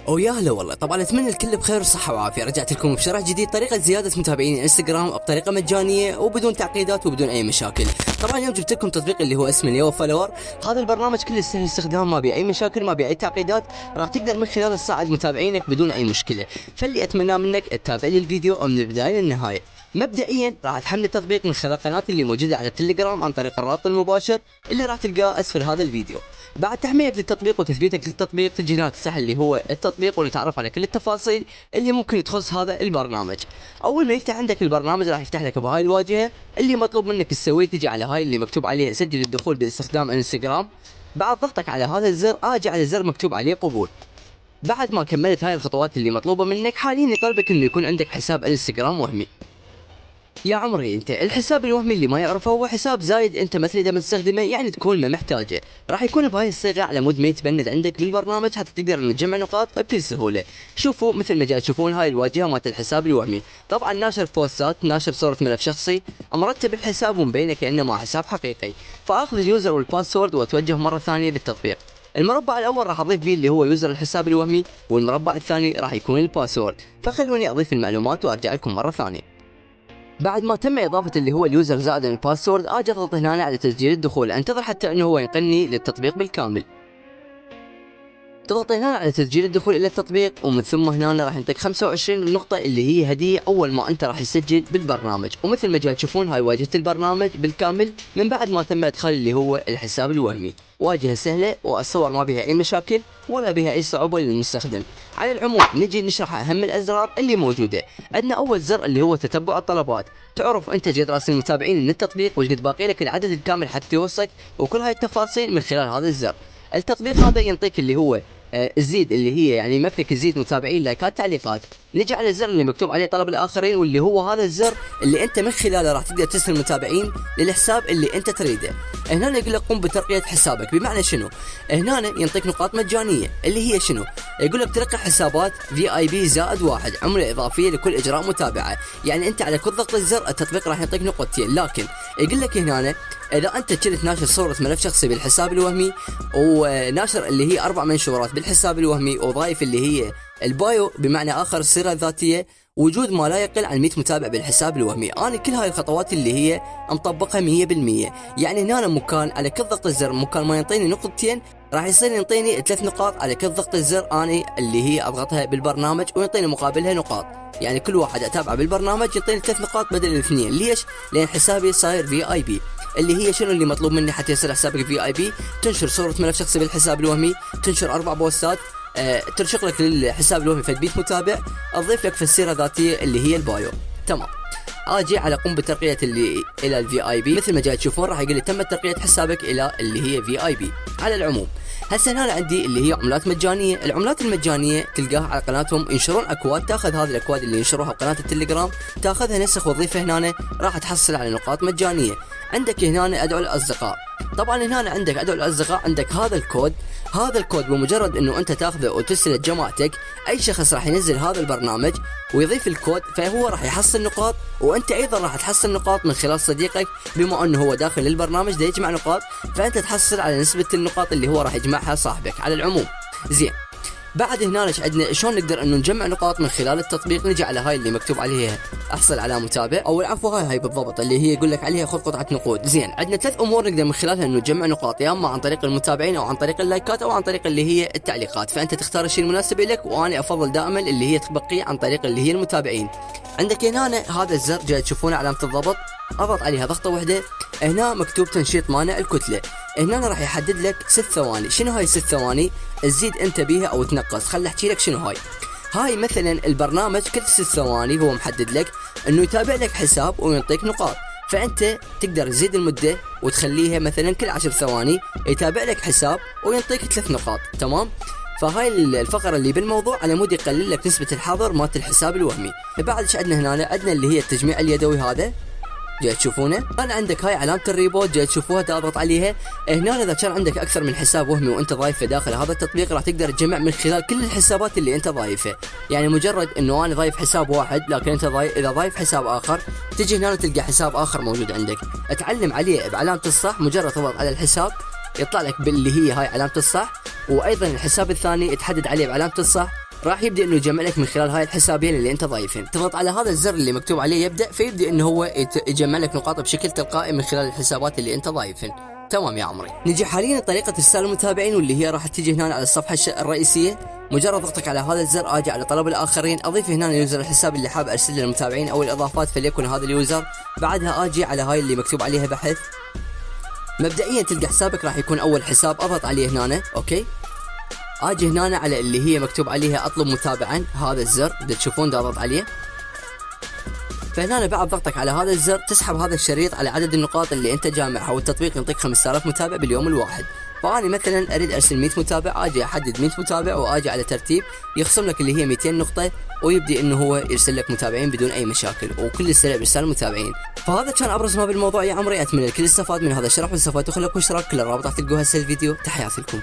ويا هلا والله. طبعا اتمنى الكل بخير وصحه وعافيه. رجعت لكم بشرح جديد، طريقه زياده متابعين انستغرام بطريقه مجانيه وبدون تعقيدات وبدون اي مشاكل. طبعا اليوم جبت لكم تطبيق اللي هو اسمه اليو فولور. هذا البرنامج كله سهل الاستخدام، ما بيه اي مشاكل، ما بيه اي تعقيدات، راح تقدر من خلاله تساعد متابعينك بدون اي مشكله. فاللي اتمناه منك تتابع لي الفيديو من البدايه للنهايه. مبدئيا راح تحمل التطبيق من خلال قناتي اللي موجوده على التليجرام عن طريق الرابط المباشر اللي راح تلقاه اسفل هذا الفيديو. بعد تحميلك للتطبيق وتثبيتك للتطبيق تجي هنا تفتح اللي هو التطبيق ونتعرف على كل التفاصيل اللي ممكن تخص هذا البرنامج. اول ما يفتح عندك البرنامج راح يفتح لك بهاي الواجهه. اللي مطلوب منك تسويه تجي على هاي اللي مكتوب عليها سجل الدخول باستخدام انستغرام. بعد ضغطك على هذا الزر اجي على الزر مكتوب عليه قبول. بعد ما كملت هاي الخطوات اللي مطلوبه منك حاليا يطلبك انه يكون عندك حساب انستغرام وهمي. يا عمري انت الحساب الوهمي اللي ما يعرفه هو حساب زايد انت مثل اذا مستخدمه، يعني تكون ما محتاجه. راح يكون بهاي الصيغه على مود ما يتبند عندك بالبرنامج حتى تقدر تجمع نقاط بكل سهوله. شوفوا مثل ما جاي تشوفون هاي الواجهه مالت الحساب الوهمي. طبعا ناشر بوستات، ناشر صوره ملف شخصي، مرتب الحساب ومبينه كانه مع حساب حقيقي. فاخذ اليوزر والباسورد واتوجه مره ثانيه للتطبيق. المربع الاول راح اضيف فيه اللي هو يوزر الحساب الوهمي، والمربع الثاني راح يكون الباسورد. فخلوني اضيف المعلومات وارجع لكم مره ثانيه. بعد ما تم اضافه اللي هو اليوزر زائد الباسورد اجي اضغط هنا على تسجيل الدخول، انتظر حتى انه هو ينقلني للتطبيق بالكامل. تضغط هنا على تسجيل الدخول الى التطبيق، ومن ثم هنا راح ينطيك 25 نقطة اللي هي هدية اول ما انت راح تسجل بالبرنامج. ومثل ما جاي تشوفون هاي واجهة البرنامج بالكامل من بعد ما تم ادخال اللي هو الحساب الوهمي. واجهة سهلة واتصور ما بها اي مشاكل ولا بها اي صعوبة للمستخدم. على العموم نجي نشرح اهم الازرار اللي موجودة. عندنا اول زر اللي هو تتبع الطلبات. تعرف انت جد راس المتابعين من التطبيق وقد باقي لك العدد الكامل حتى يوصلك وكل هاي التفاصيل من خلال هذا الزر. التطبيق هذا ينطيك اللي هو الزيد اللي هي يعني يمثلك تزيد متابعين، لايكات، تعليقات. نجي على الزر اللي مكتوب عليه طلب الاخرين، واللي هو هذا الزر اللي انت من خلاله راح تقدر ترسل متابعين للحساب اللي انت تريده. هنا يقول لك قم بترقية حسابك. بمعنى شنو؟ هنا ينطيك نقاط مجانية اللي هي شنو؟ يقول لك ترقي حسابات VIP زائد 1 عملة اضافية لكل اجراء متابعة. يعني انت على كل ضغط الزر التطبيق راح يعطيك نقطتين. لكن يقول لك هنا اذا انت كنت ناشر صورة ملف شخصي بالحساب الوهمي، وناشر اللي هي 4 منشورات بالحساب الوهمي، وضايف اللي هي البايو بمعنى اخر السيرة الذاتية، وجود ما لا يقل عن 100 متابع بالحساب الوهمي. انا كل هاي الخطوات اللي هي مطبقها 100%. يعني هنا مكان على كل ضغط الزر مكان ما ينطيني نقطتين راح يصير ينطيني 3 نقاط على كل ضغط الزر اني اللي هي اضغطها بالبرنامج، وينطيني مقابلها نقاط. يعني كل واحد اتابعه بالبرنامج يعطيني 3 نقاط بدل الاثنين. ليش؟ لان حسابي صاير VIP. اللي هي شنو اللي مطلوب مني حتى يصير حسابك VIP؟ تنشر صورة ملف شخصي بالحساب الوهمي، تنشر 4 بوستات، ترشق لك للحساب الوهمي فد 100 متابع، اضيف لك في السيرة الذاتية اللي هي البايو. تمام. اجي على قم بترقية اللي الى VIP. مثل ما جاي تشوفون راح يقول لي تم ترقية حسابك الى اللي هي VIP. على العموم هسه هنا عندي اللي هي عملات مجانية. العملات المجانية تلقاها على قناتهم، ينشرون اكواد، تاخذ هذه الاكواد اللي ينشروها بقناة التليجرام تاخذها نسخ وظيفة هنا راح تحصل على نقاط مجانية. عندك هنا ادعو الاصدقاء. طبعا هنا عندك ادعو الاصدقاء، عندك هذا الكود. هذا الكود بمجرد انه انت تاخذه وترسله لجماعتك، اي شخص راح ينزل هذا البرنامج ويضيف الكود فهو راح يحصل نقاط، وانت ايضا راح تحصل نقاط من خلال صديقك بما انه هو داخل البرنامج ده يجمع نقاط، فانت تحصل على نسبة النقاط اللي هو راح يجمعها صاحبك. على العموم زين. بعد هنا عندنا شلون نقدر انه نجمع نقاط من خلال التطبيق. نجي على هاي اللي مكتوب عليها احصل على متابع، او العفو هاي بالضبط اللي هي يقول لك عليها خذ قطعة نقود. زين. عندنا 3 امور نقدر من خلالها انه نجمع نقاط، يا اما عن طريق المتابعين او عن طريق اللايكات او عن طريق اللي هي التعليقات. فانت تختار الشيء المناسب لك، وانا افضل دائما اللي هي تبقي عن طريق اللي هي المتابعين. عندك هنا هذا الزر جاي تشوفونه علامة الضبط، اضغط عليها ضغطة واحدة. هنا مكتوب تنشيط مانع الكتلة. هنا راح يحدد لك 6 ثواني. شنو هاي 6 ثواني؟ تزيد انت بيها او تنقص. خل احكي لك شنو هاي. هاي مثلا البرنامج كل 6 ثواني هو محدد لك انه يتابع لك حساب ويعطيك نقاط، فانت تقدر تزيد المدة وتخليها مثلا كل 10 ثواني يتابع لك حساب ويعطيك 3 نقاط. تمام. فهاي الفقرة اللي بالموضوع على مود يقلل لك نسبة الحظر مالت الحساب الوهمي. بعد ايش عندنا هنا؟ عندنا اللي هي التجميع اليدوي. هذا جاي تشوفونه. انا عندك هاي علامة الريبوت جاي تشوفوها، تضغط عليها. هنا اذا كان عندك اكثر من حساب وهمي وانت ضايفه داخل هذا التطبيق راح تقدر تجمع من خلال كل الحسابات اللي انت ضايفه. يعني مجرد انه انا ضايف حساب واحد، لكن انت اذا ضايف حساب اخر تجي هنا تلقى حساب اخر موجود عندك، اتعلم عليه بعلامة الصح. مجرد تضغط على الحساب يطلع لك باللي هي هاي علامة الصح، وايضا الحساب الثاني تحدد عليه بعلامة الصح، راح يبدا انه يجمع لك من خلال هاي الحسابين اللي انت ضايفين. تضغط على هذا الزر اللي مكتوب عليه يبدا، فيبدا انه هو يجمع لك نقاط بشكل تلقائي من خلال الحسابات اللي انت ضايفين. تمام يا عمري. نجي حاليا لطريقه ارسال المتابعين، واللي هي راح تجي هنا على الصفحه الرئيسيه. مجرد ضغطك على هذا الزر اجي على طلب الاخرين، اضيف هنا يوزر الحساب اللي حاب ارسل للمتابعين او الاضافات، فليكن هذا اليوزر. بعدها اجي على هاي اللي مكتوب عليها بحث. مبدئيا تلقى حسابك راح يكون اول حساب، اضغط عليه هنا. اوكي، اجي هنا على اللي هي مكتوب عليها اطلب متابعا، هذا الزر اللي تشوفون اضغط عليه. فهنا بعد ضغطك على هذا الزر تسحب هذا الشريط على عدد النقاط اللي انت جامعها، والتطبيق يعطيك 5000 متابع باليوم الواحد. فاني مثلا اريد ارسل 100 متابع، اجي احدد 100 متابع واجي على ترتيب، يخصم لك اللي هي 200 نقطة، ويبدي انه هو يرسل لك متابعين بدون اي مشاكل، وكل سريع بارسال المتابعين. فهذا كان ابرز ما بالموضوع يا عمري، اتمنى الكل استفاد من هذا الشرح، واستفادتوا خلوا لكم اشتراك، كل الرابط راح تلقوها هسه الفيديو. تحياتي لكم.